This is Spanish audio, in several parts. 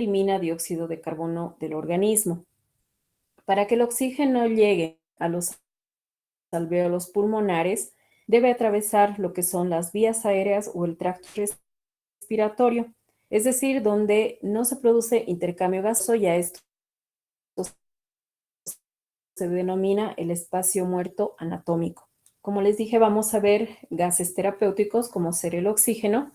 elimina dióxido de carbono del organismo. Para que el oxígeno llegue a los alvéolos pulmonares, debe atravesar lo que son las vías aéreas o el tracto respiratorio, es decir, donde no se produce intercambio gaseoso, y a esto se denomina el espacio muerto anatómico. Como les dije, vamos a ver gases terapéuticos como ser el oxígeno.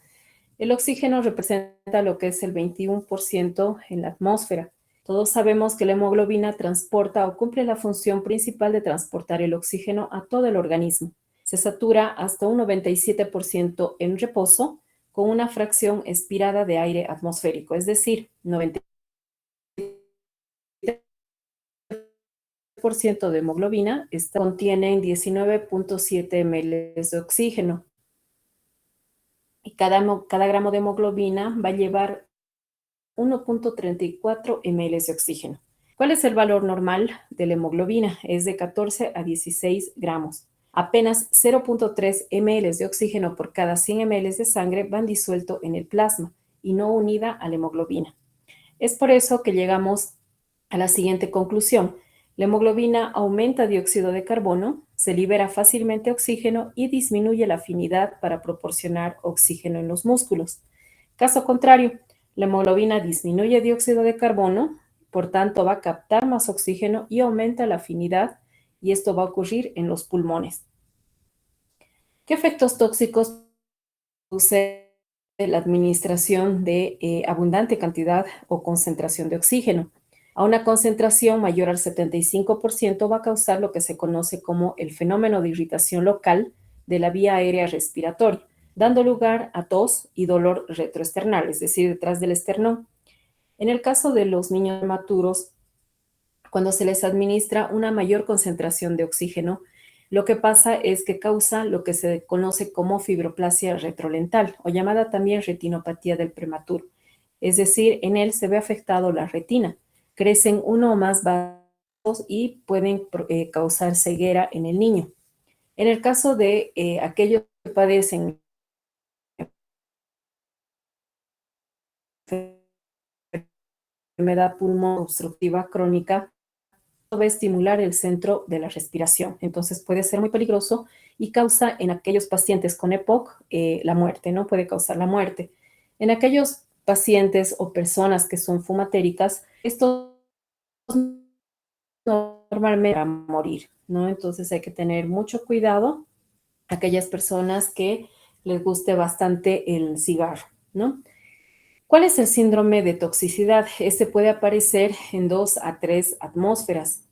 El oxígeno representa lo que es el 21% en la atmósfera. Todos sabemos que la hemoglobina transporta o cumple la función principal de transportar el oxígeno a todo el organismo. Se satura hasta un 97% en reposo con una fracción expirada de aire atmosférico, es decir, 97% de hemoglobina contienen 19.7 ml de oxígeno. Y cada gramo de hemoglobina va a llevar 1.34 ml de oxígeno. ¿Cuál es el valor normal de la hemoglobina? Es de 14 a 16 gramos. Apenas 0.3 ml de oxígeno por cada 100 ml de sangre van disuelto en el plasma y no unida a la hemoglobina. Es por eso que llegamos a la siguiente conclusión. La hemoglobina aumenta dióxido de carbono, se libera fácilmente oxígeno y disminuye la afinidad para proporcionar oxígeno en los músculos. Caso contrario, la hemoglobina disminuye dióxido de carbono, por tanto va a captar más oxígeno y aumenta la afinidad, y esto va a ocurrir en los pulmones. ¿Qué efectos tóxicos produce la administración de abundante cantidad o concentración de oxígeno? A una concentración mayor al 75% va a causar lo que se conoce como el fenómeno de irritación local de la vía aérea respiratoria, dando lugar a tos y dolor retroesternal, es decir, detrás del esternón. En el caso de los niños prematuros, cuando se les administra una mayor concentración de oxígeno, lo que pasa es que causa lo que se conoce como fibroplasia retrolental, o llamada también retinopatía del prematuro. Es decir, en él se ve afectado la retina. Crecen uno o más vasos y pueden causar ceguera en el niño. En el caso de aquellos que padecen enfermedad pulmonar obstructiva crónica, va a estimular el centro de la respiración. Entonces puede ser muy peligroso y causa en aquellos pacientes con EPOC la muerte, ¿no? Puede causar la muerte. En aquellos pacientes o personas que son fumatéricas, estos normalmente van a morir, ¿no? Entonces hay que tener mucho cuidado a aquellas personas que les guste bastante el cigarro, ¿no? ¿Cuál es el síndrome de toxicidad? Este puede aparecer en 2 a 3 atmósferas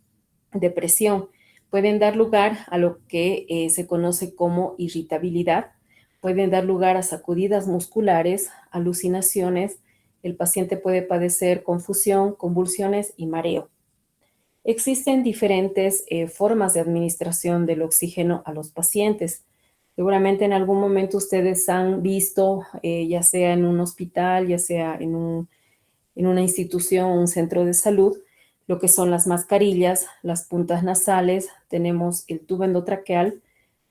de presión. Pueden dar lugar a lo que se conoce como irritabilidad, pueden dar lugar a sacudidas musculares, alucinaciones, el paciente puede padecer confusión, convulsiones y mareo. Existen diferentes formas de administración del oxígeno a los pacientes. Seguramente en algún momento ustedes han visto, ya sea en un hospital, ya sea en una institución, un centro de salud, lo que son las mascarillas, las puntas nasales, tenemos el tubo endotraqueal,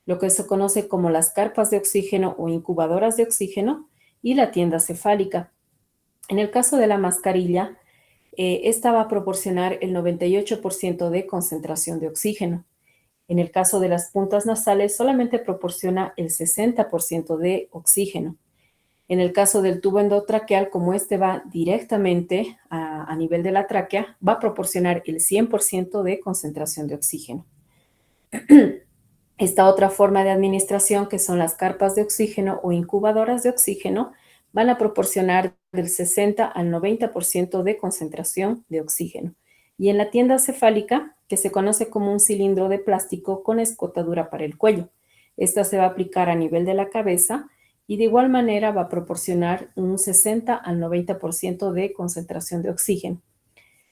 lo que se conoce como las carpas de oxígeno o incubadoras de oxígeno, y la tienda cefálica. En el caso de la mascarilla, esta va a proporcionar el 98% de concentración de oxígeno. En el caso de las puntas nasales, solamente proporciona el 60% de oxígeno. En el caso del tubo endotraqueal, como este va directamente a nivel de la tráquea, va a proporcionar el 100% de concentración de oxígeno. Esta otra forma de administración, que son las carpas de oxígeno o incubadoras de oxígeno, van a proporcionar del 60 al 90% de concentración de oxígeno. Y en la tienda cefálica, que se conoce como un cilindro de plástico con escotadura para el cuello, esta se va a aplicar a nivel de la cabeza y de igual manera va a proporcionar un 60 al 90% de concentración de oxígeno.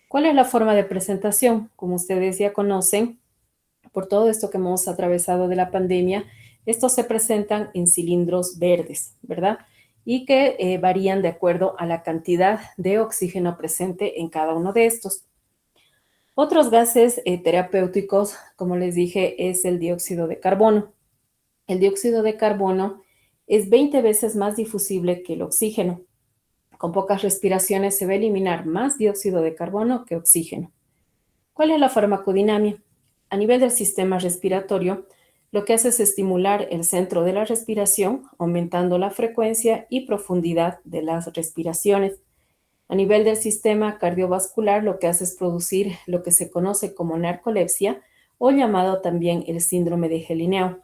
¿Cuál es la forma de presentación? Como ustedes ya conocen, por todo esto que hemos atravesado de la pandemia, estos se presentan en cilindros verdes, ¿verdad? Y que varían de acuerdo a la cantidad de oxígeno presente en cada uno de estos. Otros gases terapéuticos, como les dije, es el dióxido de carbono. El dióxido de carbono es 20 veces más difusible que el oxígeno. Con pocas respiraciones se va a eliminar más dióxido de carbono que oxígeno. ¿Cuál es la farmacodinámica? A nivel del sistema respiratorio, lo que hace es estimular el centro de la respiración, aumentando la frecuencia y profundidad de las respiraciones. A nivel del sistema cardiovascular, lo que hace es producir lo que se conoce como narcolepsia o llamado también el síndrome de Gelineo,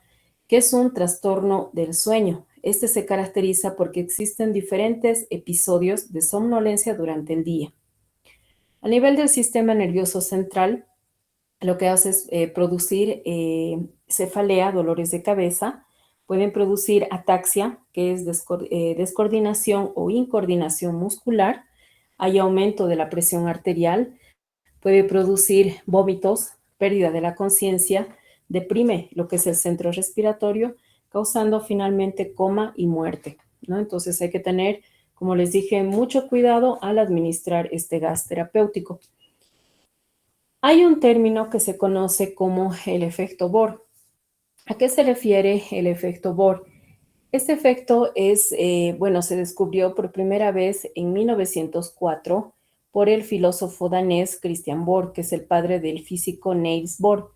que es un trastorno del sueño. Este se caracteriza porque existen diferentes episodios de somnolencia durante el día. A nivel del sistema nervioso central, lo que hace es producir cefalea, dolores de cabeza, pueden producir ataxia, que es descoordinación o incoordinación muscular, hay aumento de la presión arterial, puede producir vómitos, pérdida de la conciencia, deprime lo que es el centro respiratorio, causando finalmente coma y muerte, ¿no? Entonces hay que tener, como les dije, mucho cuidado al administrar este gas terapéutico. Hay un término que se conoce como el efecto Bohr. ¿A qué se refiere el efecto Bohr? Este efecto es, se descubrió por primera vez en 1904 por el filósofo danés Christian Bohr, que es el padre del físico Niels Bohr,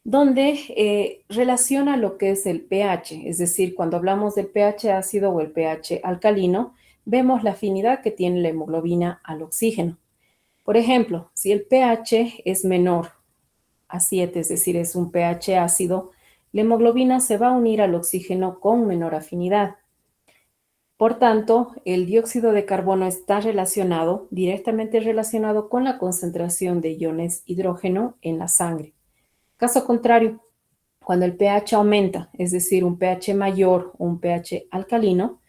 donde relaciona lo que es el pH, es decir, cuando hablamos del pH ácido o el pH alcalino, vemos la afinidad que tiene la hemoglobina al oxígeno. Por ejemplo, si el pH es menor a 7, es decir, es un pH ácido, la hemoglobina se va a unir al oxígeno con menor afinidad. Por tanto, el dióxido de carbono está directamente relacionado con la concentración de iones hidrógeno en la sangre. Caso contrario, cuando el pH aumenta, es decir, un pH mayor o un pH alcalino,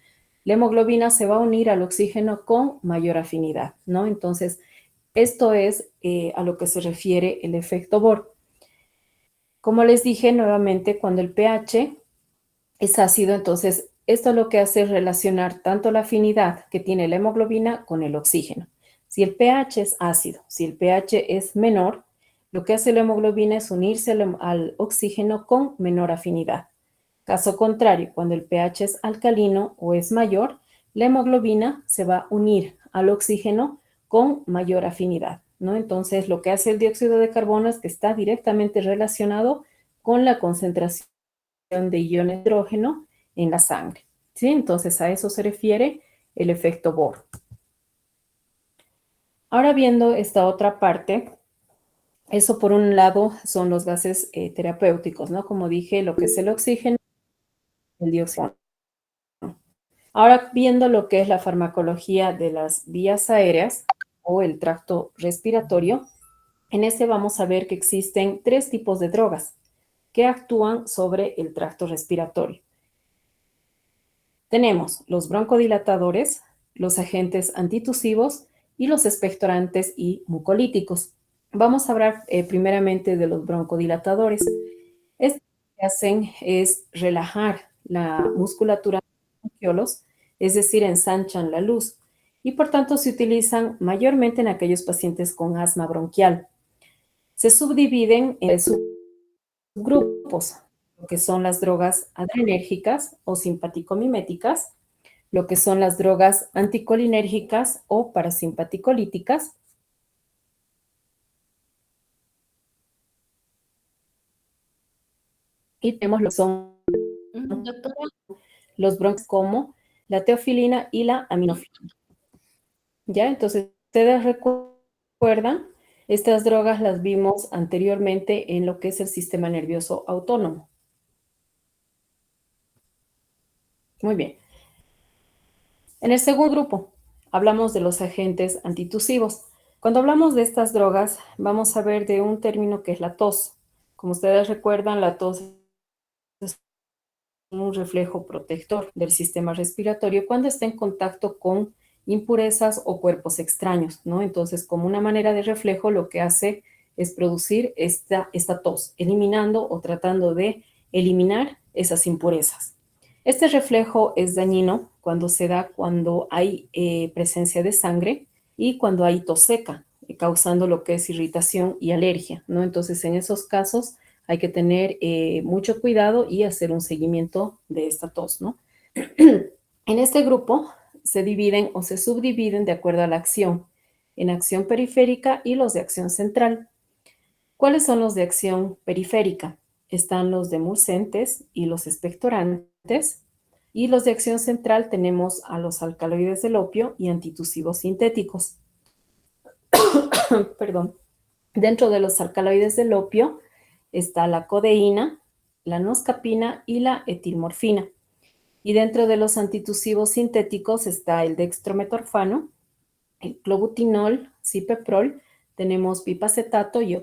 la hemoglobina se va a unir al oxígeno con mayor afinidad, ¿no? Entonces, esto es a lo que se refiere el efecto Bohr. Como les dije nuevamente, cuando el pH es ácido, entonces esto lo que hace es relacionar tanto la afinidad que tiene la hemoglobina con el oxígeno. Si el pH es ácido, si el pH es menor, lo que hace la hemoglobina es unirse al oxígeno con menor afinidad. Caso contrario, cuando el pH es alcalino o es mayor, la hemoglobina se va a unir al oxígeno con mayor afinidad, ¿no? Entonces, lo que hace el dióxido de carbono es que está directamente relacionado con la concentración de iones de hidrógeno en la sangre, ¿sí? Entonces, a eso se refiere el efecto Bohr. Ahora viendo esta otra parte, eso por un lado son los gases terapéuticos, ¿no? Como dije, lo que es el oxígeno, el dióxido. Ahora viendo lo que es la farmacología de las vías aéreas o el tracto respiratorio, en este vamos a ver que existen 3 tipos de drogas que actúan sobre el tracto respiratorio. Tenemos los broncodilatadores, los agentes antitusivos y los expectorantes y mucolíticos. Vamos a hablar primeramente de los broncodilatadores. Estos lo que hacen es relajar la musculatura de los bronquiolos, es decir, ensanchan la luz y por tanto se utilizan mayormente en aquellos pacientes con asma bronquial. Se subdividen en subgrupos, lo que son las drogas adrenérgicas o simpaticomiméticas, lo que son las drogas anticolinérgicas o parasimpaticolíticas, y tenemos lo que son Doctora, los bronquios como la teofilina y la aminofilina. ¿Ya? Entonces, ustedes recuerdan, estas drogas las vimos anteriormente en lo que es el sistema nervioso autónomo. Muy bien. En el segundo grupo, hablamos de los agentes antitusivos. Cuando hablamos de estas drogas, vamos a ver de un término que es la tos. Como ustedes recuerdan, la tos es un reflejo protector del sistema respiratorio cuando está en contacto con impurezas o cuerpos extraños, ¿no? Entonces, como una manera de reflejo, lo que hace es producir esta tos, eliminando o tratando de eliminar esas impurezas. Este reflejo es dañino cuando se da cuando hay presencia de sangre y cuando hay tos seca, causando lo que es irritación y alergia, ¿no? Entonces, en esos casos hay que tener mucho cuidado y hacer un seguimiento de esta tos, ¿no? En este grupo se dividen o se subdividen de acuerdo a la acción, en acción periférica y los de acción central. ¿Cuáles son los de acción periférica? Están los demulcentes y los expectorantes, y los de acción central tenemos a los alcaloides del opio y antitusivos sintéticos. Perdón. Dentro de los alcaloides del opio está la codeína, la noscapina y la etilmorfina. Y dentro de los antitusivos sintéticos está el dextrometorfano, el clobutinol, cipeprol, tenemos pipacetato y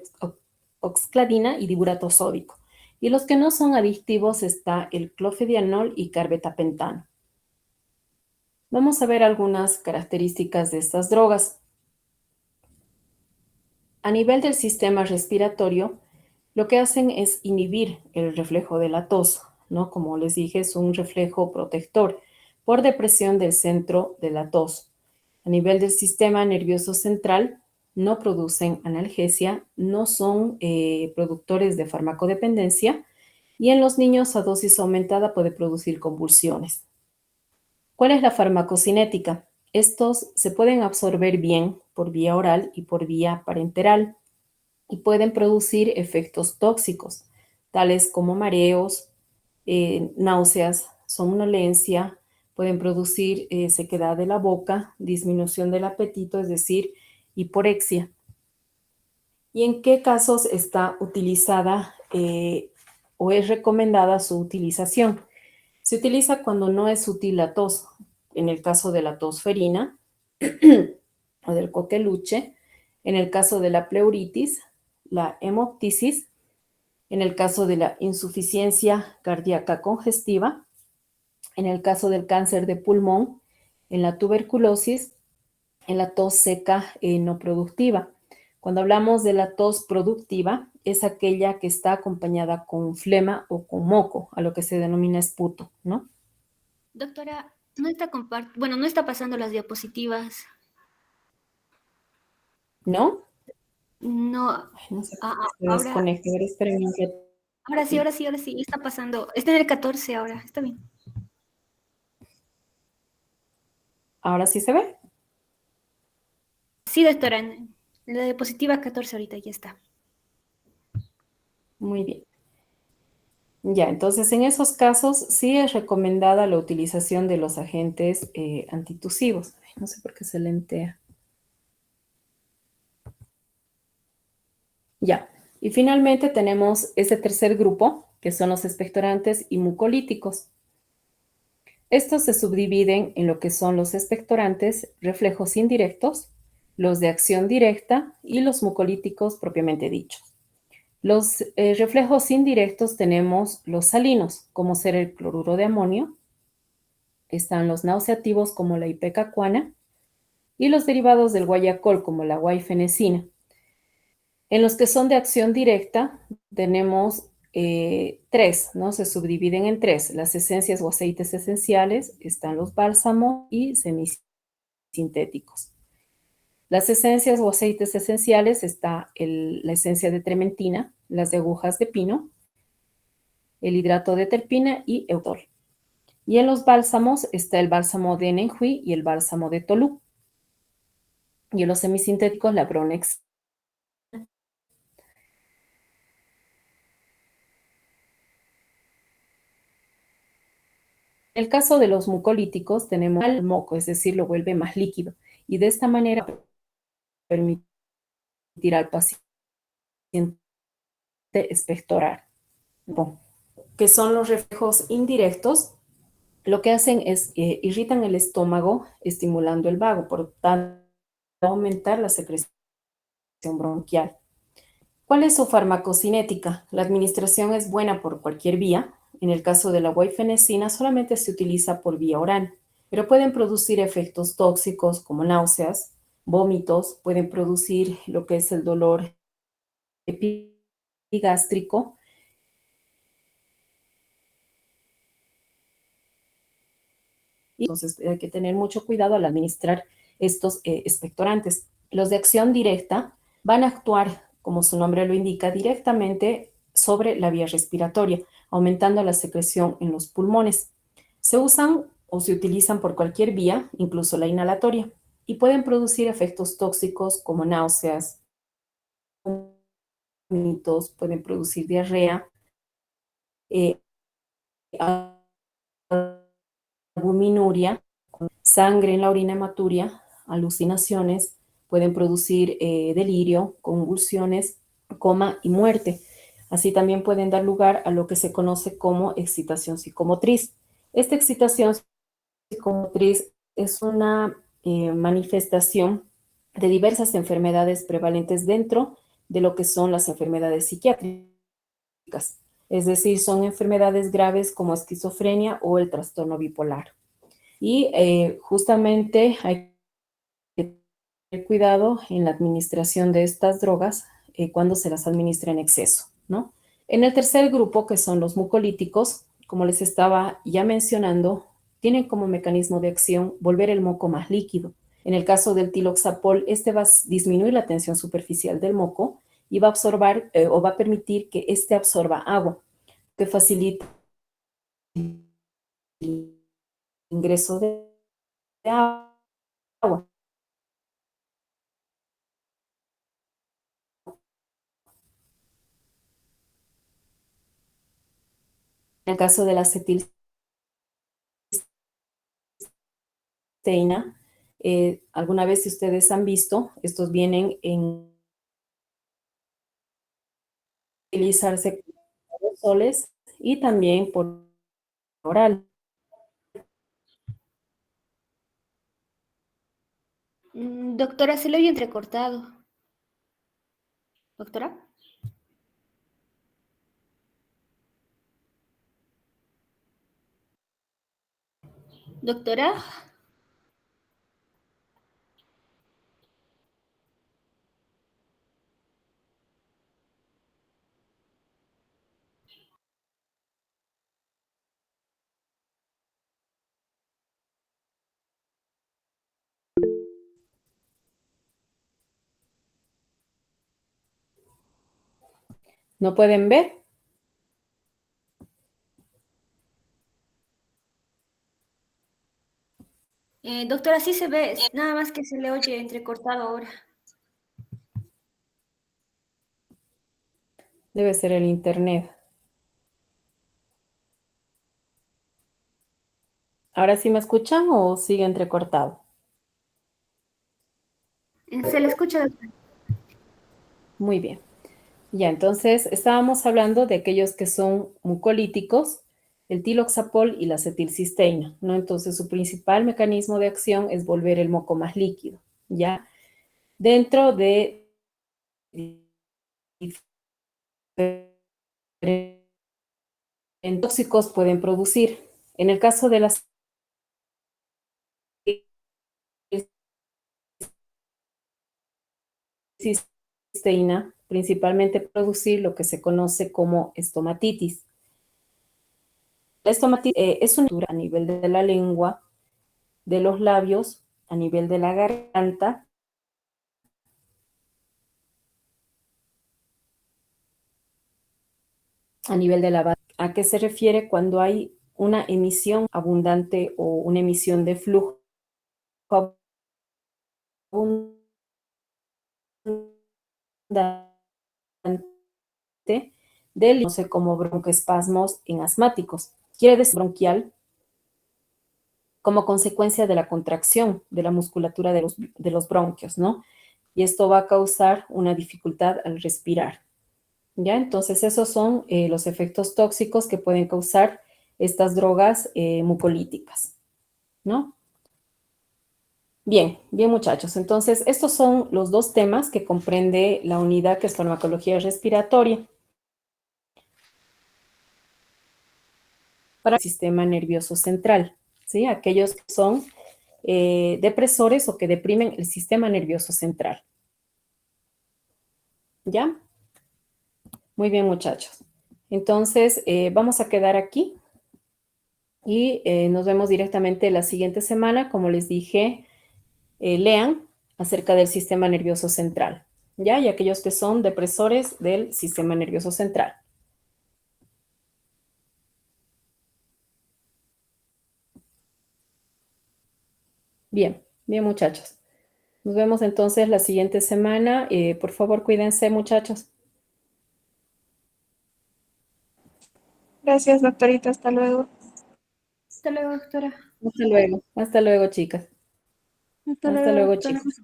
oxcladina y diburato sódico. Y los que no son adictivos está el clofedianol y carbetapentano. Vamos a ver algunas características de estas drogas. A nivel del sistema respiratorio, lo que hacen es inhibir el reflejo de la tos, ¿no? Como les dije, es un reflejo protector por depresión del centro de la tos. A nivel del sistema nervioso central, no producen analgesia, no son productores de farmacodependencia y en los niños a dosis aumentada puede producir convulsiones. ¿Cuál es la farmacocinética? Estos se pueden absorber bien por vía oral y por vía parenteral y pueden producir efectos tóxicos, tales como mareos, náuseas, somnolencia, pueden producir sequedad de la boca, disminución del apetito, es decir, hiporexia. ¿Y en qué casos está utilizada o es recomendada su utilización? Se utiliza cuando no es útil la tos, en el caso de la tos ferina o del coqueluche, en el caso de la pleuritis, la hemoptisis, en el caso de la insuficiencia cardíaca congestiva, en el caso del cáncer de pulmón, en la tuberculosis, en la tos seca no productiva. Cuando hablamos de la tos productiva, es aquella que está acompañada con flema o con moco, a lo que se denomina esputo, ¿no? Doctora, no está pasando las diapositivas. ¿No? No, Ay, no sé por ah, qué se ahora, desconecta. A ver, espérenme un ahora sí, ratito. ahora sí, está pasando. Está en el 14 ahora, está bien. ¿Ahora sí se ve? Sí, doctora, en la diapositiva 14 ahorita ya está. Muy bien. Ya, entonces en esos casos sí es recomendada la utilización de los agentes antitusivos. Ay, no sé por qué se lentea. Ya, y finalmente tenemos ese tercer grupo, que son los expectorantes y mucolíticos. Estos se subdividen en lo que son los expectorantes, reflejos indirectos, los de acción directa y los mucolíticos propiamente dichos. Los reflejos indirectos tenemos los salinos, como ser el cloruro de amonio, están los nauseativos como la ipecacuana y los derivados del guayacol como la guaifenesina. En los que son de acción directa tenemos tres, ¿no? Se subdividen en tres. Las esencias o aceites esenciales, están los bálsamos y semisintéticos. Las esencias o aceites esenciales está la esencia de trementina, las de agujas de pino, el hidrato de terpina y eutol. Y en los bálsamos está el bálsamo de Nenjuí y el bálsamo de Tolú. Y en los semisintéticos la Bronex. En el caso de los mucolíticos tenemos el moco, es decir, lo vuelve más líquido. Y de esta manera permitirá al paciente expectorar. Bon, que son los reflejos indirectos, lo que hacen es irritan el estómago, estimulando el vago, por tanto, aumentar la secreción bronquial. ¿Cuál es su farmacocinética? La administración es buena por cualquier vía. En el caso de la guaifenesina solamente se utiliza por vía oral, pero pueden producir efectos tóxicos como náuseas, vómitos, pueden producir lo que es el dolor epigástrico. Entonces hay que tener mucho cuidado al administrar estos expectorantes. Los de acción directa van a actuar, como su nombre lo indica, directamente sobre la vía respiratoria, aumentando la secreción en los pulmones. Se usan o se utilizan por cualquier vía, incluso la inhalatoria, y pueden producir efectos tóxicos como náuseas, vómitos, pueden producir diarrea, eh, albuminuria, sangre en la orina hematuria, alucinaciones, pueden producir delirio, convulsiones, coma y muerte. Así también pueden dar lugar a lo que se conoce como excitación psicomotriz. Esta excitación psicomotriz es una manifestación de diversas enfermedades prevalentes dentro de lo que son las enfermedades psiquiátricas. Es decir, son enfermedades graves como esquizofrenia o el trastorno bipolar. Y justamente hay que tener cuidado en la administración de estas drogas cuando se las administra en exceso, ¿no? En el tercer grupo, que son los mucolíticos, como les estaba ya mencionando, tienen como mecanismo de acción volver el moco más líquido. En el caso del tiloxapol, este va a disminuir la tensión superficial del moco y va a absorber o va a permitir que este absorba agua, que facilita el ingreso de agua. En el caso de la acetilcisteína, alguna vez si ustedes han visto, estos vienen en utilizarse con soles y también por oral. Doctora, se le oye entrecortado. Doctora. Doctora. ¿No pueden ver? Doctora, sí se ve, nada más que se le oye entrecortado ahora. Debe ser el internet. ¿Ahora sí me escuchan o sigue entrecortado? Se le escucha, doctora. Muy bien. Ya, entonces estábamos hablando de aquellos que son mucolíticos, el tiloxapol y la acetilcisteína, ¿no? Entonces su principal mecanismo de acción es volver el moco más líquido, ¿ya? Dentro de tóxicos pueden producir. En el caso de la cisteína, principalmente producir lo que se conoce como estomatitis. La estomatitis es una a nivel de la lengua, de los labios, a nivel de la garganta, a nivel de la barriga. ¿A qué se refiere cuando hay una emisión abundante o una emisión de flujo del no sé como broncoespasmos en asmáticos. Quiere decir bronquial como consecuencia de la contracción de la musculatura de los bronquios, ¿no? Y esto va a causar una dificultad al respirar. ¿Ya? Entonces, esos son los efectos tóxicos que pueden causar estas drogas mucolíticas, ¿no? Bien, bien muchachos. Entonces, estos son los dos temas que comprende la unidad que es farmacología respiratoria para el sistema nervioso central, ¿sí? Aquellos que son depresores o que deprimen el sistema nervioso central. ¿Ya? Muy bien muchachos. Entonces, vamos a quedar aquí y nos vemos directamente la siguiente semana. Como les dije, lean acerca del sistema nervioso central, ¿ya? Y aquellos que son depresores del sistema nervioso central. Bien, bien muchachos. Nos vemos entonces la siguiente semana. Por favor, cuídense muchachos. Gracias, doctorita. Hasta luego. Hasta luego, doctora. Hasta luego. Hasta luego, chicas. Hasta Hasta luego, luego, doctora. chicos.